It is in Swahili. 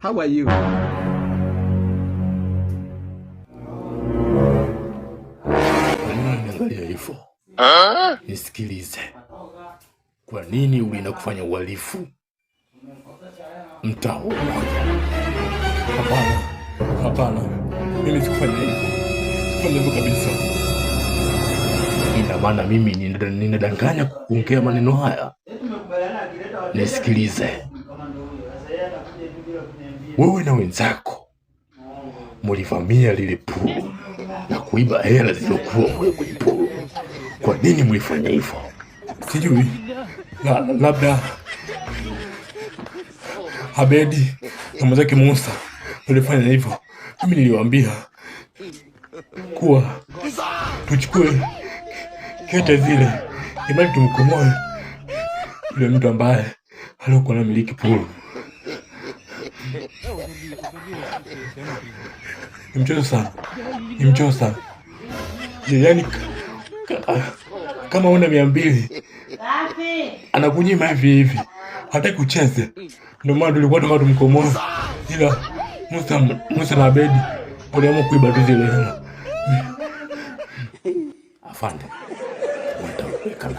How are you? Niangalia hivyo. Nisikilize. Kwa nini ulienda kufanya uhalifu mtaa mmoja? Hapana. Mimi sikufanya hivyo. Sikufanya hivyo kabisa. Ina maana mimi ninadanganya kuongea maneno haya? Nisikilize. Wewe na wenzako mulivamia lile puru na kuiba hela zilizokuwa kwenye puru. Kwa nini mlifanya hivyo? Sijui. Labda Abedi na mwenzake Musa walifanya hivyo. Mimi niliwaambia kuwa tuchukue kete zile ili tumkomoe yule mtu ambaye alikuwa anamiliki puru. Ni mchoyo sana. Yaani kama una 200 anakunyima hivi hataki ucheze. Ndio maana tulikuwa tunataka tumkomoe, ila Musa na Abedi waliamua kuiba tu zile hela. Afande, watakuweka